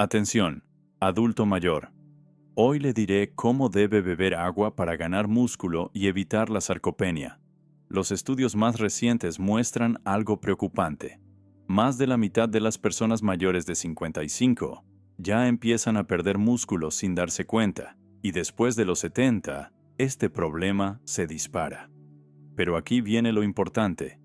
Atención, adulto mayor. Hoy le diré cómo debe beber agua para ganar músculo y evitar la sarcopenia. Los estudios más recientes muestran algo preocupante. Más de la mitad de las personas mayores de 55 ya empiezan a perder músculo sin darse cuenta, y después de los 70, este problema se dispara. Pero aquí viene lo importante.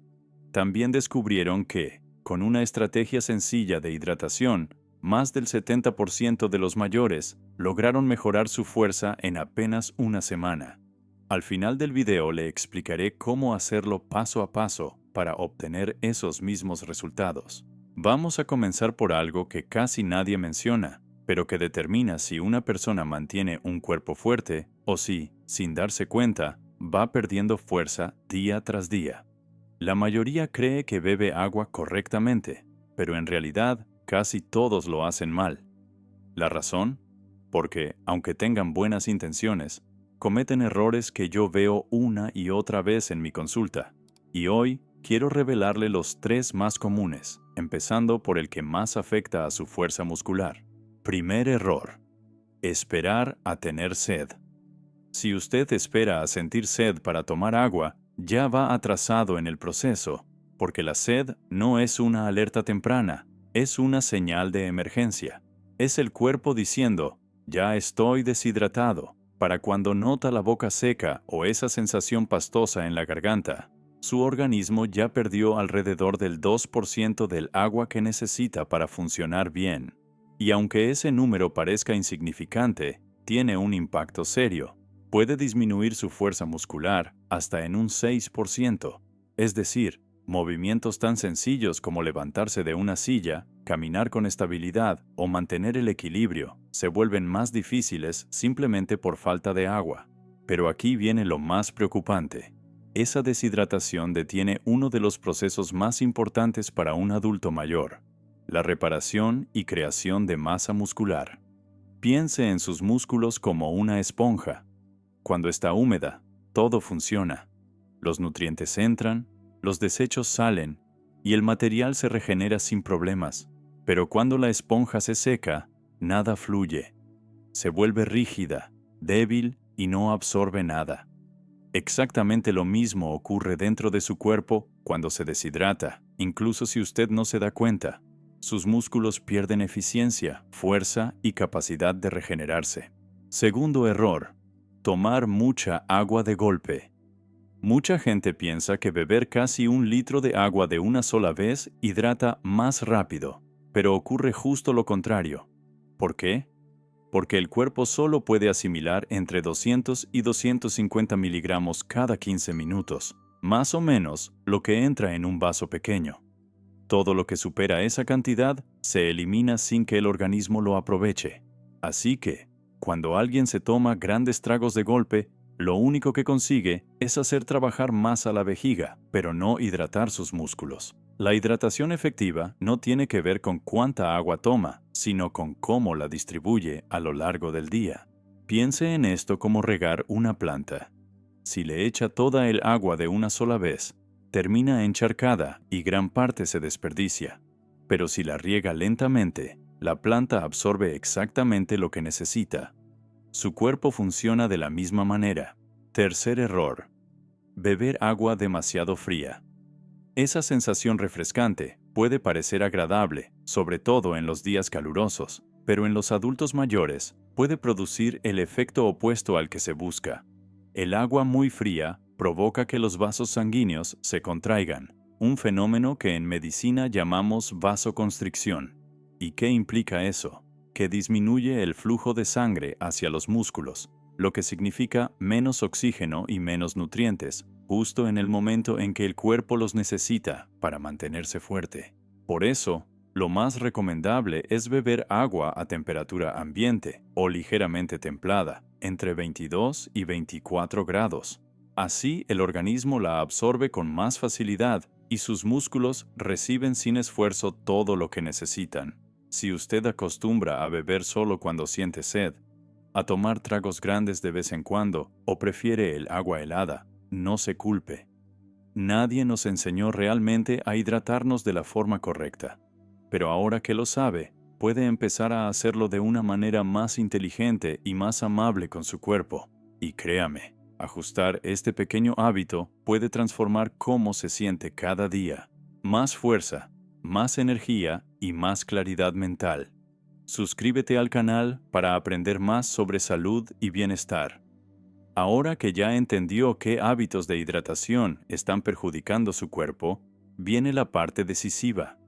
También descubrieron que, con una estrategia sencilla de hidratación, más del 70% de los mayores lograron mejorar su fuerza en apenas una semana. Al final del video le explicaré cómo hacerlo paso a paso para obtener esos mismos resultados. Vamos a comenzar por algo que casi nadie menciona, pero que determina si una persona mantiene un cuerpo fuerte o si, sin darse cuenta, va perdiendo fuerza día tras día. La mayoría cree que bebe agua correctamente, pero en realidad casi todos lo hacen mal. ¿La razón? Porque, aunque tengan buenas intenciones, cometen errores que yo veo una y otra vez en mi consulta. Y hoy quiero revelarle los 3 más comunes, empezando por el que más afecta a su fuerza muscular. Primer error: esperar a tener sed. Si usted espera a sentir sed para tomar agua, ya va atrasado en el proceso, porque la sed no es una alerta temprana, es una señal de emergencia. Es el cuerpo diciendo, ya estoy deshidratado, para cuando nota la boca seca o esa sensación pastosa en la garganta. Su organismo ya perdió alrededor del 2% del agua que necesita para funcionar bien. Y aunque ese número parezca insignificante, tiene un impacto serio. Puede disminuir su fuerza muscular hasta en un 6%, es decir, movimientos tan sencillos como levantarse de una silla, caminar con estabilidad o mantener el equilibrio se vuelven más difíciles simplemente por falta de agua. Pero aquí viene lo más preocupante. Esa deshidratación detiene uno de los procesos más importantes para un adulto mayor: la reparación y creación de masa muscular. Piense en sus músculos como una esponja. Cuando está húmeda, todo funciona. Los nutrientes entran, los desechos salen y el material se regenera sin problemas. Pero cuando la esponja se seca, nada fluye. Se vuelve rígida, débil y no absorbe nada. Exactamente lo mismo ocurre dentro de su cuerpo cuando se deshidrata, incluso si usted no se da cuenta. Sus músculos pierden eficiencia, fuerza y capacidad de regenerarse. Segundo error: tomar mucha agua de golpe. Mucha gente piensa que beber casi 1 litro de agua de una sola vez hidrata más rápido, pero ocurre justo lo contrario. ¿Por qué? Porque el cuerpo solo puede asimilar entre 200 y 250 miligramos cada 15 minutos, más o menos lo que entra en un vaso pequeño. Todo lo que supera esa cantidad se elimina sin que el organismo lo aproveche. Así que, cuando alguien se toma grandes tragos de golpe, lo único que consigue es hacer trabajar más a la vejiga, pero no hidratar sus músculos. La hidratación efectiva no tiene que ver con cuánta agua toma, sino con cómo la distribuye a lo largo del día. Piense en esto como regar una planta. Si le echa toda el agua de una sola vez, termina encharcada y gran parte se desperdicia. Pero si la riega lentamente, la planta absorbe exactamente lo que necesita. Su cuerpo funciona de la misma manera. Tercer error: beber agua demasiado fría. Esa sensación refrescante puede parecer agradable, sobre todo en los días calurosos, pero en los adultos mayores puede producir el efecto opuesto al que se busca. El agua muy fría provoca que los vasos sanguíneos se contraigan, un fenómeno que en medicina llamamos vasoconstricción. ¿Y qué implica eso? Que disminuye el flujo de sangre hacia los músculos, lo que significa menos oxígeno y menos nutrientes, justo en el momento en que el cuerpo los necesita para mantenerse fuerte. Por eso, lo más recomendable es beber agua a temperatura ambiente o ligeramente templada, entre 22 y 24 grados. Así, el organismo la absorbe con más facilidad y sus músculos reciben sin esfuerzo todo lo que necesitan. Si usted acostumbra a beber solo cuando siente sed, a tomar tragos grandes de vez en cuando o prefiere el agua helada, no se culpe. Nadie nos enseñó realmente a hidratarnos de la forma correcta. Pero ahora que lo sabe, puede empezar a hacerlo de una manera más inteligente y más amable con su cuerpo. Y créame, ajustar este pequeño hábito puede transformar cómo se siente cada día. Más fuerza, más energía y más claridad mental. Suscríbete al canal para aprender más sobre salud y bienestar. Ahora que ya entendió qué hábitos de hidratación están perjudicando su cuerpo, viene la parte decisiva.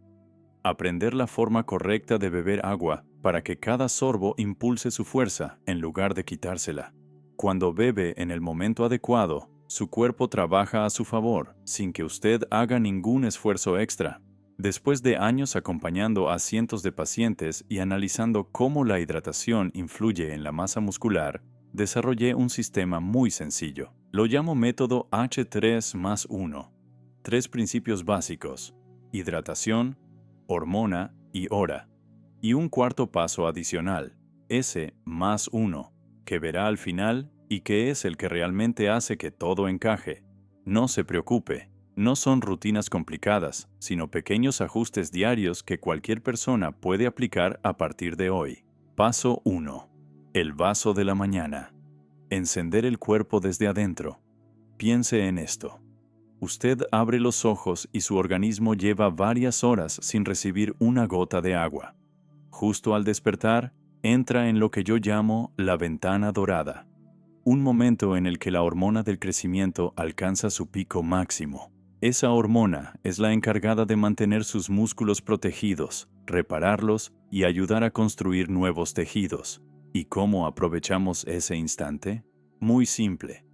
Aprender la forma correcta de beber agua para que cada sorbo impulse su fuerza en lugar de quitársela. Cuando bebe en el momento adecuado, su cuerpo trabaja a su favor sin que usted haga ningún esfuerzo extra. Después de años acompañando a cientos de pacientes y analizando cómo la hidratación influye en la masa muscular, desarrollé un sistema muy sencillo. Lo llamo método H3+1. 3 principios básicos: hidratación, hormona y hora. Y un cuarto paso adicional, S+1, que verá al final y que es el que realmente hace que todo encaje. No se preocupe, no son rutinas complicadas, sino pequeños ajustes diarios que cualquier persona puede aplicar a partir de hoy. Paso 1. El vaso de la mañana. Encender el cuerpo desde adentro. Piense en esto. Usted abre los ojos y su organismo lleva varias horas sin recibir una gota de agua. Justo al despertar, entra en lo que yo llamo la ventana dorada. Un momento en el que la hormona del crecimiento alcanza su pico máximo. Esa hormona es la encargada de mantener sus músculos protegidos, repararlos y ayudar a construir nuevos tejidos. ¿Y cómo aprovechamos ese instante? Muy simple.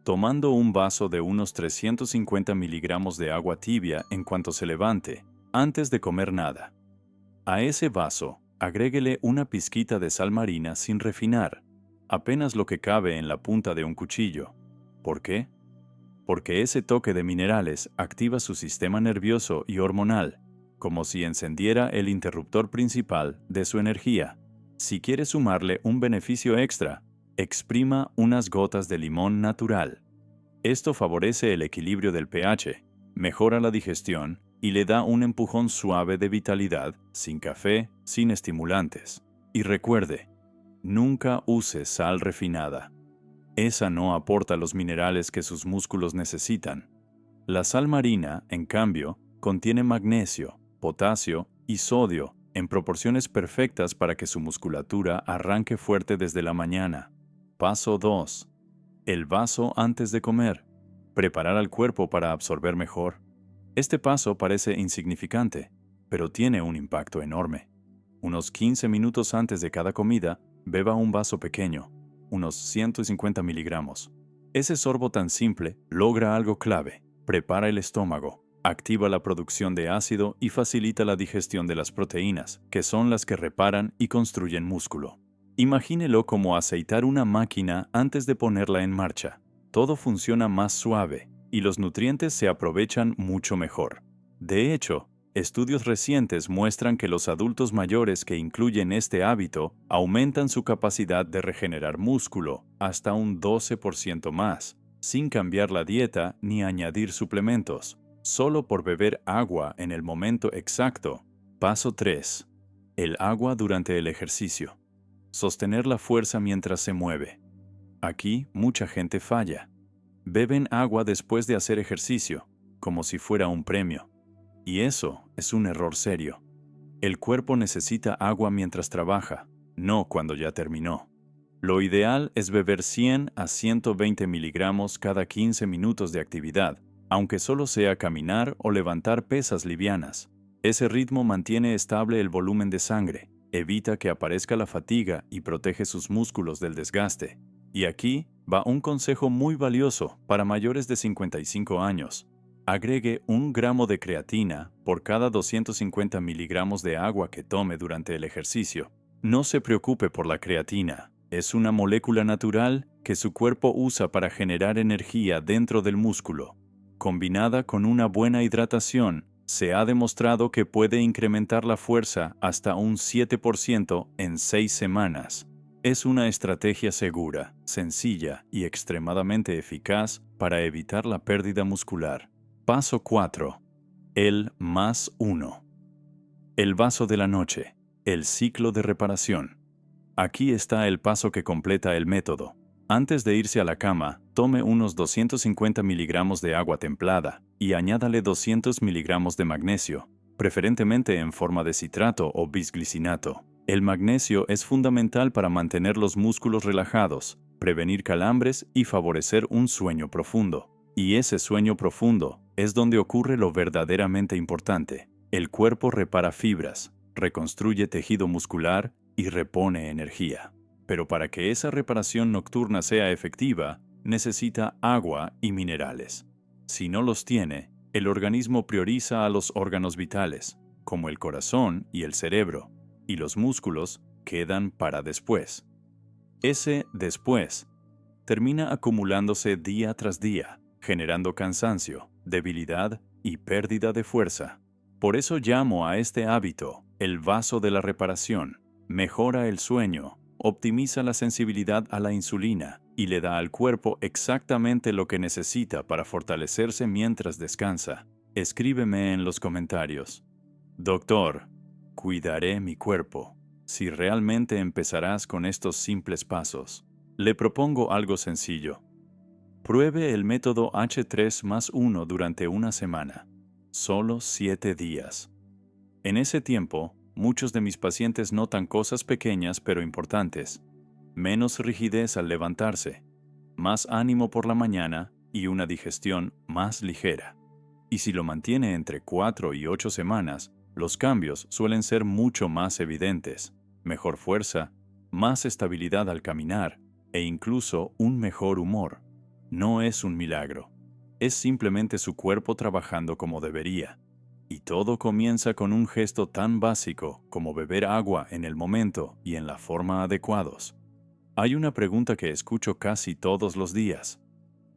Tomando un vaso de unos 350 miligramos de agua tibia en cuanto se levante, antes de comer nada. A ese vaso, agréguele una pizquita de sal marina sin refinar, apenas lo que cabe en la punta de un cuchillo. ¿Por qué? Porque ese toque de minerales activa su sistema nervioso y hormonal, como si encendiera el interruptor principal de su energía. Si quiere sumarle un beneficio extra, exprima unas gotas de limón natural. Esto favorece el equilibrio del pH, mejora la digestión y le da un empujón suave de vitalidad, sin café, sin estimulantes. Y recuerde, nunca use sal refinada. Esa no aporta los minerales que sus músculos necesitan. La sal marina, en cambio, contiene magnesio, potasio y sodio en proporciones perfectas para que su musculatura arranque fuerte desde la mañana. Paso 2. El vaso antes de comer. Preparar al cuerpo para absorber mejor. Este paso parece insignificante, pero tiene un impacto enorme. Unos 15 minutos antes de cada comida, beba un vaso pequeño, unos 150 miligramos. Ese sorbo tan simple logra algo clave: prepara el estómago, activa la producción de ácido y facilita la digestión de las proteínas, que son las que reparan y construyen músculo. Imagínelo como aceitar una máquina antes de ponerla en marcha. Todo funciona más suave y los nutrientes se aprovechan mucho mejor. De hecho, estudios recientes muestran que los adultos mayores que incluyen este hábito aumentan su capacidad de regenerar músculo hasta un 12% más, sin cambiar la dieta ni añadir suplementos, solo por beber agua en el momento exacto. Paso 3. El agua durante el ejercicio. Sostener la fuerza mientras se mueve. Aquí mucha gente falla. Beben agua después de hacer ejercicio, como si fuera un premio. Y eso es un error serio. El cuerpo necesita agua mientras trabaja, no cuando ya terminó. Lo ideal es beber 100 a 120 miligramos cada 15 minutos de actividad, aunque solo sea caminar o levantar pesas livianas. Ese ritmo mantiene estable el volumen de sangre, evita que aparezca la fatiga y protege sus músculos del desgaste. Y aquí va un consejo muy valioso para mayores de 55 años. Agregue 1 gramo de creatina por cada 250 miligramos de agua que tome durante el ejercicio. No se preocupe por la creatina. Es una molécula natural que su cuerpo usa para generar energía dentro del músculo. Combinada con una buena hidratación, se ha demostrado que puede incrementar la fuerza hasta un 7% en 6 semanas. Es una estrategia segura, sencilla y extremadamente eficaz para evitar la pérdida muscular. Paso 4. El +1. El vaso de la noche. El ciclo de reparación. Aquí está el paso que completa el método. Antes de irse a la cama, tome unos 250 miligramos de agua templada y añádale 200 miligramos de magnesio, preferentemente en forma de citrato o bisglicinato. El magnesio es fundamental para mantener los músculos relajados, prevenir calambres y favorecer un sueño profundo. Y ese sueño profundo es donde ocurre lo verdaderamente importante. El cuerpo repara fibras, reconstruye tejido muscular y repone energía. Pero para que esa reparación nocturna sea efectiva, necesita agua y minerales. Si no los tiene, el organismo prioriza a los órganos vitales, como el corazón y el cerebro, y los músculos quedan para después. Ese después termina acumulándose día tras día, generando cansancio, debilidad y pérdida de fuerza. Por eso llamo a este hábito el vaso de la reparación. Mejora el sueño, optimiza la sensibilidad a la insulina y le da al cuerpo exactamente lo que necesita para fortalecerse mientras descansa. Escríbeme en los comentarios. Doctor, cuidaré mi cuerpo. Si realmente empezarás con estos simples pasos, le propongo algo sencillo. Pruebe el método H3+1 durante una semana. Solo 7 días. En ese tiempo, muchos de mis pacientes notan cosas pequeñas pero importantes. Menos rigidez al levantarse, más ánimo por la mañana y una digestión más ligera. Y si lo mantiene entre 4 y 8 semanas, los cambios suelen ser mucho más evidentes. Mejor fuerza, más estabilidad al caminar e incluso un mejor humor. No es un milagro. Es simplemente su cuerpo trabajando como debería. Y todo comienza con un gesto tan básico como beber agua en el momento y en la forma adecuados. Hay una pregunta que escucho casi todos los días.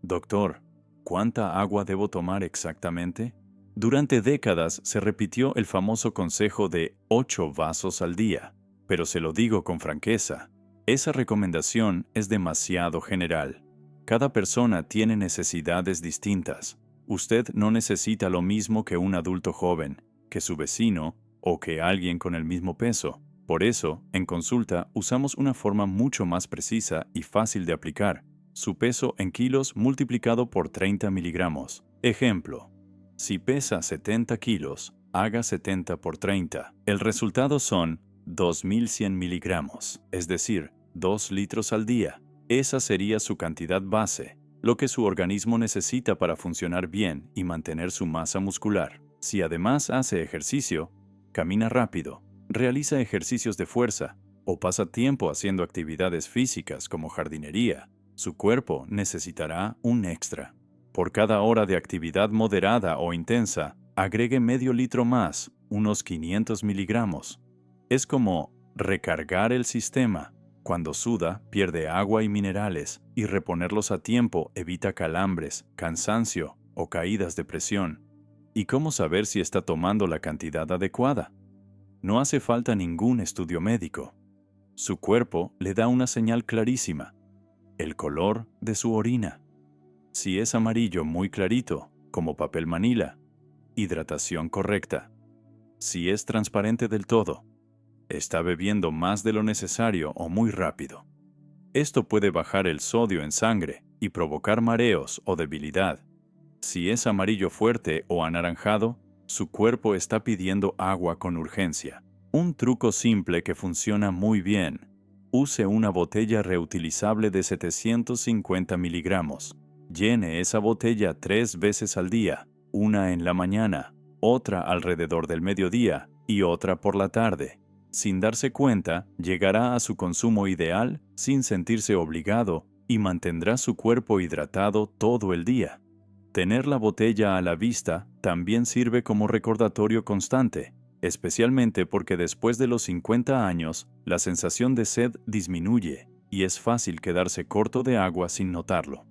Doctor, ¿cuánta agua debo tomar exactamente? Durante décadas se repitió el famoso consejo de 8 vasos al día, pero se lo digo con franqueza, esa recomendación es demasiado general. Cada persona tiene necesidades distintas. Usted no necesita lo mismo que un adulto joven, que su vecino o que alguien con el mismo peso. Por eso, en consulta usamos una forma mucho más precisa y fácil de aplicar. Su peso en kilos multiplicado por 30 miligramos. Ejemplo. Si pesa 70 kilos, haga 70 por 30. El resultado son 2100 miligramos, es decir, 2 litros al día. Esa sería su cantidad base, lo que su organismo necesita para funcionar bien y mantener su masa muscular. Si además hace ejercicio, camina rápido, realiza ejercicios de fuerza o pasa tiempo haciendo actividades físicas como jardinería, su cuerpo necesitará un extra. Por cada hora de actividad moderada o intensa, agregue medio litro más, unos 500 miligramos. Es como recargar el sistema. Cuando suda, pierde agua y minerales, y reponerlos a tiempo evita calambres, cansancio o caídas de presión. ¿Y cómo saber si está tomando la cantidad adecuada? No hace falta ningún estudio médico. Su cuerpo le da una señal clarísima: el color de su orina. Si es amarillo muy clarito, como papel manila, hidratación correcta. Si es transparente del todo, está bebiendo más de lo necesario o muy rápido. Esto puede bajar el sodio en sangre y provocar mareos o debilidad. Si es amarillo fuerte o anaranjado, su cuerpo está pidiendo agua con urgencia. Un truco simple que funciona muy bien. Use una botella reutilizable de 750 miligramos. Llene esa botella 3 veces al día, una en la mañana, otra alrededor del mediodía y otra por la tarde. Sin darse cuenta, llegará a su consumo ideal sin sentirse obligado y mantendrá su cuerpo hidratado todo el día. Tener la botella a la vista también sirve como recordatorio constante, especialmente porque después de los 50 años, la sensación de sed disminuye y es fácil quedarse corto de agua sin notarlo.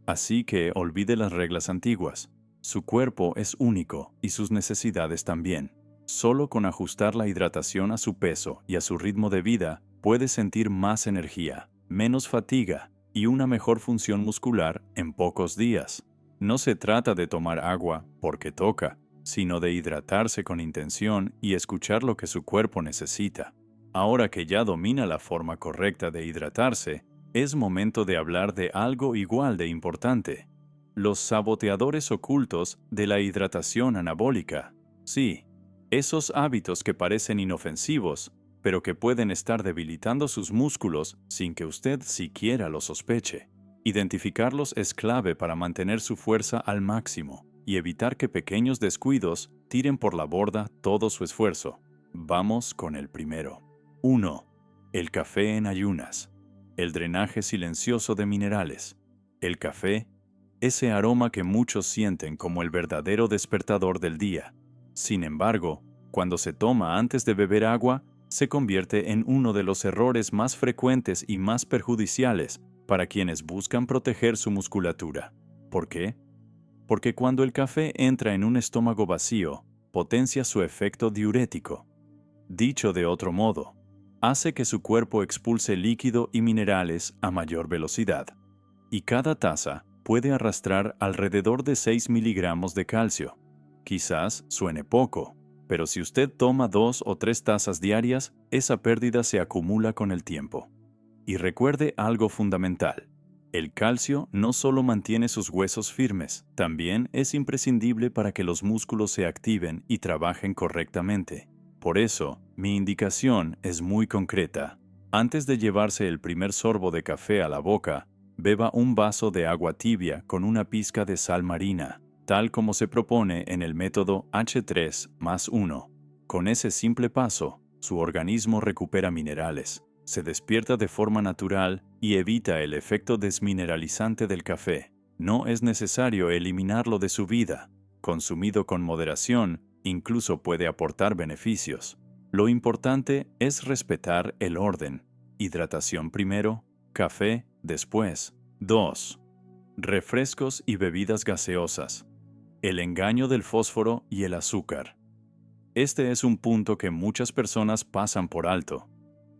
Así que olvide las reglas antiguas. Su cuerpo es único y sus necesidades también. Solo con ajustar la hidratación a su peso y a su ritmo de vida, puede sentir más energía, menos fatiga y una mejor función muscular en pocos días. No se trata de tomar agua porque toca, sino de hidratarse con intención y escuchar lo que su cuerpo necesita. Ahora que ya domina la forma correcta de hidratarse, es momento de hablar de algo igual de importante: los saboteadores ocultos de la hidratación anabólica. Sí, esos hábitos que parecen inofensivos, pero que pueden estar debilitando sus músculos sin que usted siquiera lo sospeche. Identificarlos es clave para mantener su fuerza al máximo y evitar que pequeños descuidos tiren por la borda todo su esfuerzo. Vamos con el primero. 1. El café en ayunas. El drenaje silencioso de minerales. El café, ese aroma que muchos sienten como el verdadero despertador del día. Sin embargo, cuando se toma antes de beber agua, se convierte en uno de los errores más frecuentes y más perjudiciales para quienes buscan proteger su musculatura. ¿Por qué? Porque cuando el café entra en un estómago vacío, potencia su efecto diurético. Dicho de otro modo, hace que su cuerpo expulse líquido y minerales a mayor velocidad. Y cada taza puede arrastrar alrededor de 6 miligramos de calcio. Quizás suene poco, pero si usted toma 2 o 3 tazas diarias, esa pérdida se acumula con el tiempo. Y recuerde algo fundamental: el calcio no solo mantiene sus huesos firmes, también es imprescindible para que los músculos se activen y trabajen correctamente. Por eso, mi indicación es muy concreta. Antes de llevarse el primer sorbo de café a la boca, beba un vaso de agua tibia con una pizca de sal marina, tal como se propone en el método H3+1. Con ese simple paso, su organismo recupera minerales, se despierta de forma natural y evita el efecto desmineralizante del café. No es necesario eliminarlo de su vida. Consumido con moderación, incluso puede aportar beneficios. Lo importante es respetar el orden: hidratación primero, café después. 2. Refrescos y bebidas gaseosas. El engaño del fósforo y el azúcar. Este es un punto que muchas personas pasan por alto.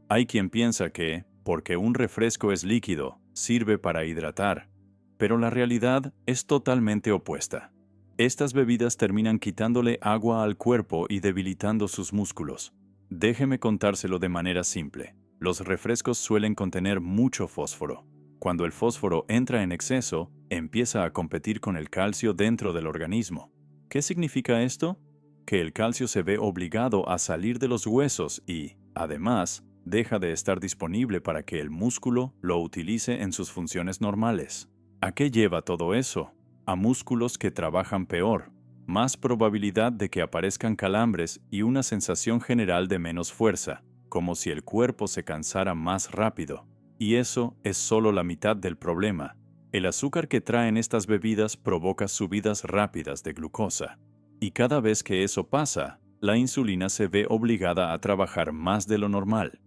Hay quien piensa que, porque un refresco es líquido, sirve para hidratar, pero la realidad es totalmente opuesta. Estas bebidas terminan quitándole agua al cuerpo y debilitando sus músculos. Déjeme contárselo de manera simple. Los refrescos suelen contener mucho fósforo. Cuando el fósforo entra en exceso, empieza a competir con el calcio dentro del organismo. ¿Qué significa esto? Que el calcio se ve obligado a salir de los huesos y, además, deja de estar disponible para que el músculo lo utilice en sus funciones normales. ¿A qué lleva todo eso? A músculos que trabajan peor, más probabilidad de que aparezcan calambres y una sensación general de menos fuerza, como si el cuerpo se cansara más rápido. Y eso es solo la mitad del problema. El azúcar que traen estas bebidas provoca subidas rápidas de glucosa. Y cada vez que eso pasa, la insulina se ve obligada a trabajar más de lo normal.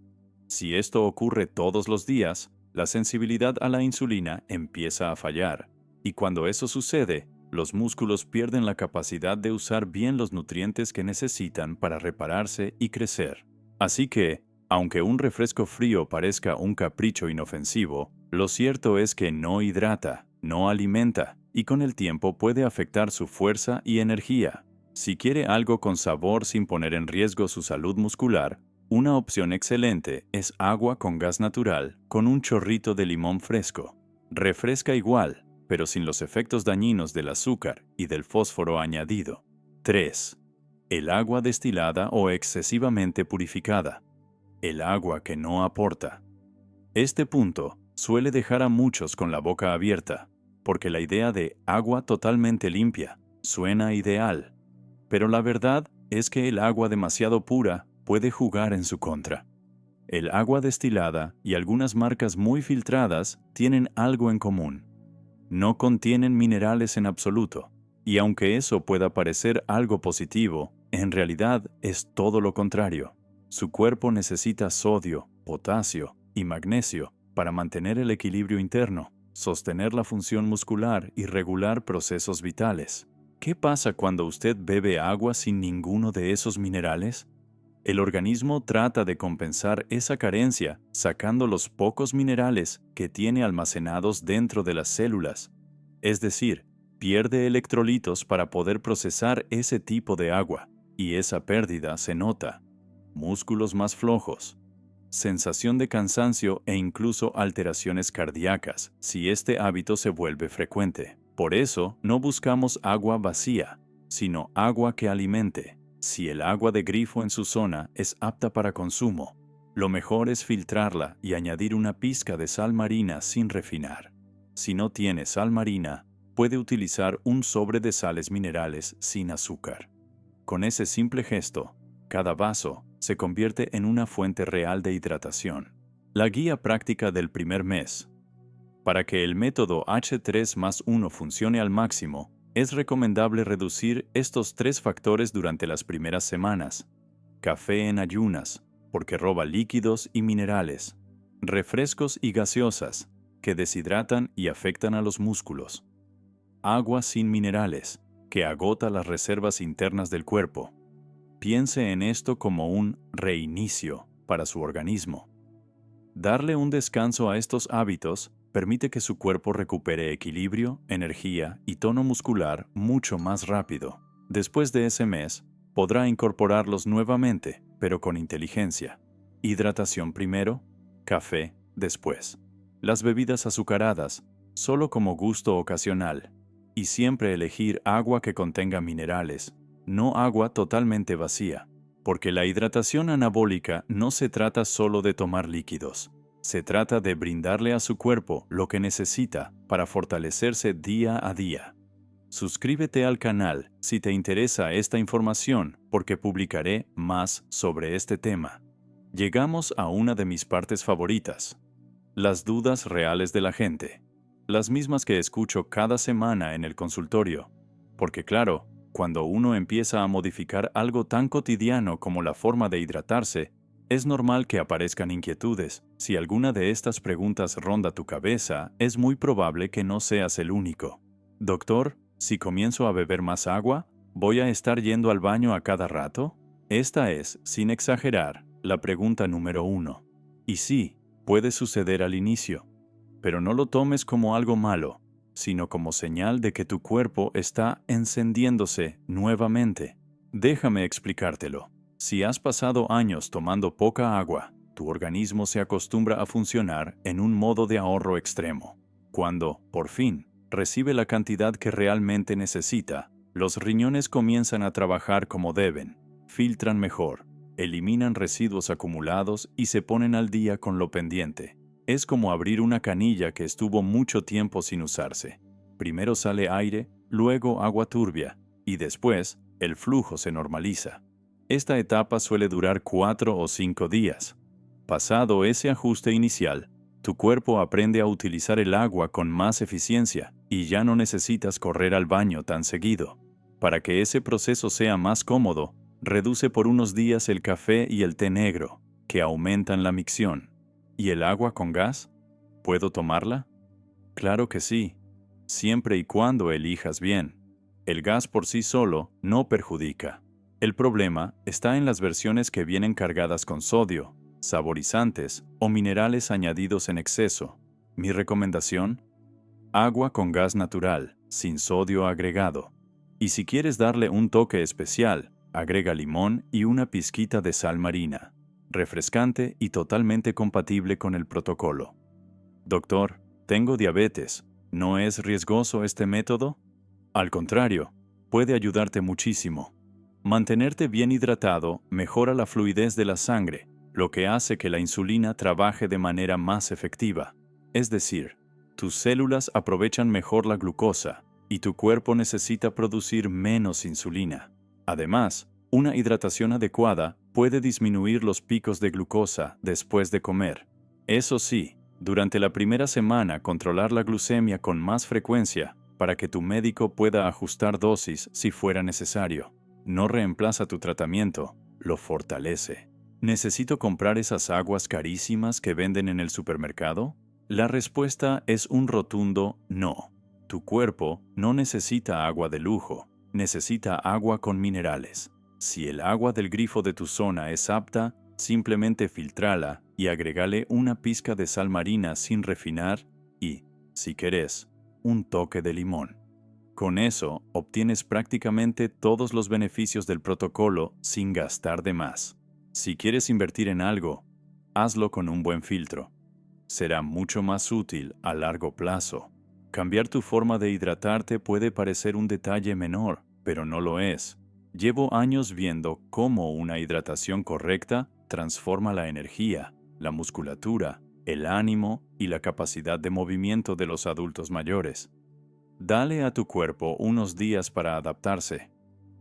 Si esto ocurre todos los días, la sensibilidad a la insulina empieza a fallar. Y cuando eso sucede, los músculos pierden la capacidad de usar bien los nutrientes que necesitan para repararse y crecer. Así que, aunque un refresco frío parezca un capricho inofensivo, lo cierto es que no hidrata, no alimenta, y con el tiempo puede afectar su fuerza y energía. Si quiere algo con sabor sin poner en riesgo su salud muscular, una opción excelente es agua con gas natural con un chorrito de limón fresco. Refresca igual, pero sin los efectos dañinos del azúcar y del fósforo añadido. 3. El agua destilada o excesivamente purificada. El agua que no aporta. Este punto suele dejar a muchos con la boca abierta, porque la idea de agua totalmente limpia suena ideal. Pero la verdad es que el agua demasiado pura puede jugar en su contra. El agua destilada y algunas marcas muy filtradas tienen algo en común: no contienen minerales en absoluto, y aunque eso pueda parecer algo positivo, en realidad es todo lo contrario. Su cuerpo necesita sodio, potasio y magnesio para mantener el equilibrio interno, sostener la función muscular y regular procesos vitales. ¿Qué pasa cuando usted bebe agua sin ninguno de esos minerales? El organismo trata de compensar esa carencia sacando los pocos minerales que tiene almacenados dentro de las células. Es decir, pierde electrolitos para poder procesar ese tipo de agua, y esa pérdida se nota. Músculos más flojos, sensación de cansancio e incluso alteraciones cardíacas, si este hábito se vuelve frecuente. Por eso, no buscamos agua vacía, sino agua que alimente. Si el agua de grifo en su zona es apta para consumo, lo mejor es filtrarla y añadir una pizca de sal marina sin refinar. Si no tiene sal marina, puede utilizar un sobre de sales minerales sin azúcar. Con ese simple gesto, cada vaso se convierte en una fuente real de hidratación. La guía práctica del primer mes. Para que el método H3+1 funcione al máximo, es recomendable reducir estos 3 factores durante las primeras semanas. Café en ayunas, porque roba líquidos y minerales. Refrescos y gaseosas, que deshidratan y afectan a los músculos. Agua sin minerales, que agota las reservas internas del cuerpo. Piense en esto como un reinicio para su organismo. Darle un descanso a estos hábitos permite que su cuerpo recupere equilibrio, energía y tono muscular mucho más rápido. Después de ese mes, podrá incorporarlos nuevamente, pero con inteligencia. Hidratación primero, café después. Las bebidas azucaradas, solo como gusto ocasional. Y siempre elegir agua que contenga minerales, no agua totalmente vacía. Porque la hidratación anabólica no se trata solo de tomar líquidos. Se trata de brindarle a su cuerpo lo que necesita para fortalecerse día a día. Suscríbete al canal si te interesa esta información porque publicaré más sobre este tema. Llegamos a una de mis partes favoritas. Las dudas reales de la gente. Las mismas que escucho cada semana en el consultorio. Porque claro, cuando uno empieza a modificar algo tan cotidiano como la forma de hidratarse, es normal que aparezcan inquietudes. Si alguna de estas preguntas ronda tu cabeza, es muy probable que no seas el único. Doctor, si comienzo a beber más agua, ¿voy a estar yendo al baño a cada rato? Esta es, sin exagerar, la pregunta número 1. Y sí, puede suceder al inicio. Pero no lo tomes como algo malo, sino como señal de que tu cuerpo está encendiéndose nuevamente. Déjame explicártelo. Si has pasado años tomando poca agua, tu organismo se acostumbra a funcionar en un modo de ahorro extremo. Cuando, por fin, recibe la cantidad que realmente necesita, los riñones comienzan a trabajar como deben, filtran mejor, eliminan residuos acumulados y se ponen al día con lo pendiente. Es como abrir una canilla que estuvo mucho tiempo sin usarse. Primero sale aire, luego agua turbia, y después el flujo se normaliza. Esta etapa suele durar 4 o 5 días. Pasado ese ajuste inicial, tu cuerpo aprende a utilizar el agua con más eficiencia y ya no necesitas correr al baño tan seguido. Para que ese proceso sea más cómodo, reduce por unos días el café y el té negro, que aumentan la micción. ¿Y el agua con gas? ¿Puedo tomarla? Claro que sí, siempre y cuando elijas bien. El gas por sí solo no perjudica. El problema está en las versiones que vienen cargadas con sodio, saborizantes o minerales añadidos en exceso. Mi recomendación: agua con gas natural, sin sodio agregado. Y si quieres darle un toque especial, agrega limón y una pizquita de sal marina. Refrescante y totalmente compatible con el protocolo. Doctor, tengo diabetes. ¿No es riesgoso este método? Al contrario, puede ayudarte muchísimo. Mantenerte bien hidratado mejora la fluidez de la sangre, lo que hace que la insulina trabaje de manera más efectiva. Es decir, tus células aprovechan mejor la glucosa y tu cuerpo necesita producir menos insulina. Además, una hidratación adecuada puede disminuir los picos de glucosa después de comer. Eso sí, durante la primera semana controlar la glucemia con más frecuencia para que tu médico pueda ajustar dosis si fuera necesario. No reemplaza tu tratamiento, lo fortalece. ¿Necesito comprar esas aguas carísimas que venden en el supermercado? La respuesta es un rotundo no. Tu cuerpo no necesita agua de lujo, necesita agua con minerales. Si el agua del grifo de tu zona es apta, simplemente filtrala y agrégale una pizca de sal marina sin refinar y, si querés, un toque de limón. Con eso, obtienes prácticamente todos los beneficios del protocolo sin gastar de más. Si quieres invertir en algo, hazlo con un buen filtro. Será mucho más útil a largo plazo. Cambiar tu forma de hidratarte puede parecer un detalle menor, pero no lo es. Llevo años viendo cómo una hidratación correcta transforma la energía, la musculatura, el ánimo y la capacidad de movimiento de los adultos mayores. Dale a tu cuerpo unos días para adaptarse.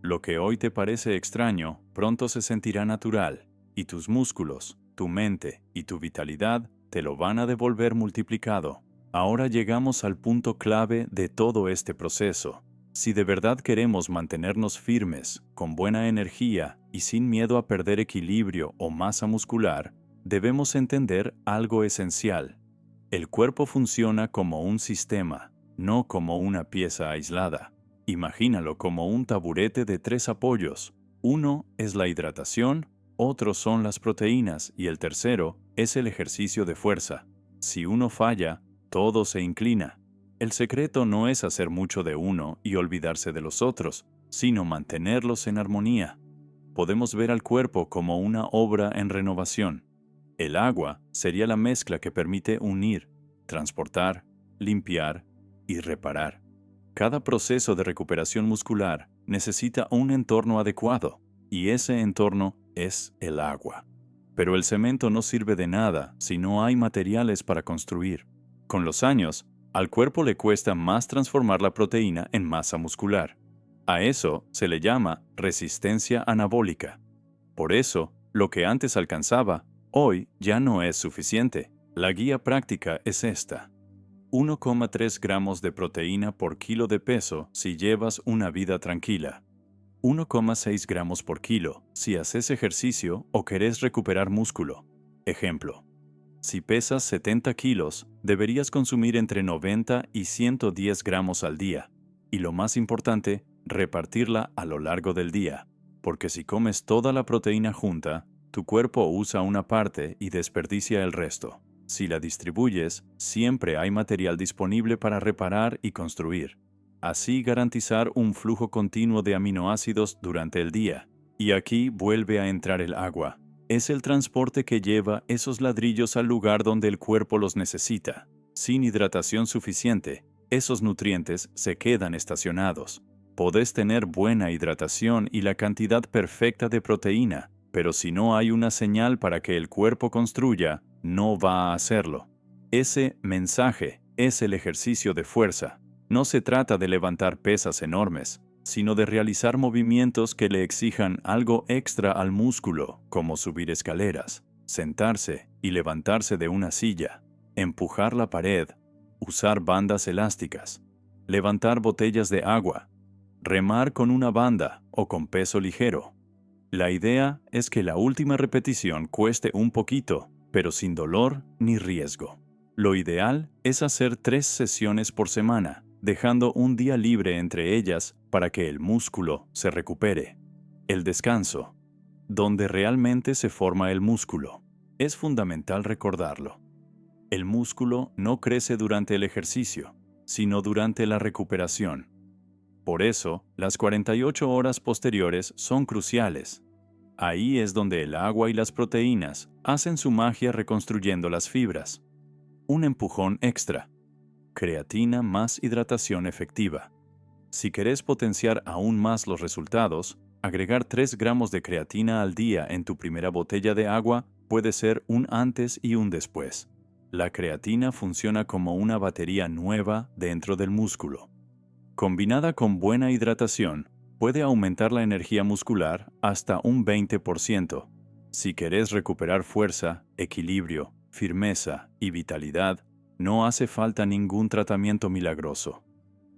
Lo que hoy te parece extraño, pronto se sentirá natural, y tus músculos, tu mente y tu vitalidad te lo van a devolver multiplicado. Ahora llegamos al punto clave de todo este proceso. Si de verdad queremos mantenernos firmes, con buena energía y sin miedo a perder equilibrio o masa muscular, debemos entender algo esencial. El cuerpo funciona como un sistema, no como una pieza aislada. Imagínalo como un taburete de 3 apoyos. Uno es la hidratación, otro son las proteínas y el tercero es el ejercicio de fuerza. Si uno falla, todo se inclina. El secreto no es hacer mucho de uno y olvidarse de los otros, sino mantenerlos en armonía. Podemos ver al cuerpo como una obra en renovación. El agua sería la mezcla que permite unir, transportar, limpiar y reparar. Cada proceso de recuperación muscular necesita un entorno adecuado, y ese entorno es el agua. Pero el cemento no sirve de nada si no hay materiales para construir. Con los años, al cuerpo le cuesta más transformar la proteína en masa muscular. A eso se le llama resistencia anabólica. Por eso, lo que antes alcanzaba, hoy ya no es suficiente. La guía práctica es esta: 1,3 gramos de proteína por kilo de peso si llevas una vida tranquila. 1,6 gramos por kilo si haces ejercicio o querés recuperar músculo. Ejemplo: si pesas 70 kilos, deberías consumir entre 90 y 110 gramos al día. Y lo más importante, repartirla a lo largo del día, porque si comes toda la proteína junta, tu cuerpo usa una parte y desperdicia el resto. Si la distribuyes, siempre hay material disponible para reparar y construir. Así garantizar un flujo continuo de aminoácidos durante el día. Y aquí vuelve a entrar el agua. Es el transporte que lleva esos ladrillos al lugar donde el cuerpo los necesita. Sin hidratación suficiente, esos nutrientes se quedan estacionados. Podés tener buena hidratación y la cantidad perfecta de proteína, pero si no hay una señal para que el cuerpo construya, no va a hacerlo. Ese mensaje es el ejercicio de fuerza. No se trata de levantar pesas enormes, sino de realizar movimientos que le exijan algo extra al músculo, como subir escaleras, sentarse y levantarse de una silla, empujar la pared, usar bandas elásticas, levantar botellas de agua, remar con una banda o con peso ligero. La idea es que la última repetición cueste un poquito, pero sin dolor ni riesgo. Lo ideal es hacer 3 sesiones por semana, dejando un día libre entre ellas para que el músculo se recupere. El descanso, donde realmente se forma el músculo. Es fundamental recordarlo. El músculo no crece durante el ejercicio, sino durante la recuperación. Por eso, las 48 horas posteriores son cruciales. Ahí es donde el agua y las proteínas hacen su magia reconstruyendo las fibras. Un empujón extra. Creatina más hidratación efectiva. Si querés potenciar aún más los resultados, agregar 3 gramos de creatina al día en tu primera botella de agua puede ser un antes y un después. La creatina funciona como una batería nueva dentro del músculo. Combinada con buena hidratación, puede aumentar la energía muscular hasta un 20%. Si querés recuperar fuerza, equilibrio, firmeza y vitalidad, no hace falta ningún tratamiento milagroso.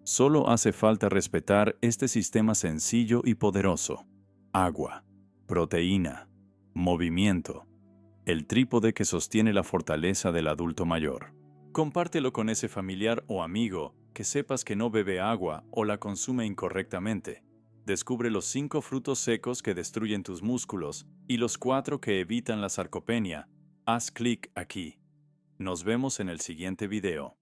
Solo hace falta respetar este sistema sencillo y poderoso: agua, proteína, movimiento, el trípode que sostiene la fortaleza del adulto mayor. Compártelo con ese familiar o amigo que sepas que no bebe agua o la consume incorrectamente. Descubre los 5 frutos secos que destruyen tus músculos y los 4 que evitan la sarcopenia. Haz clic aquí. Nos vemos en el siguiente video.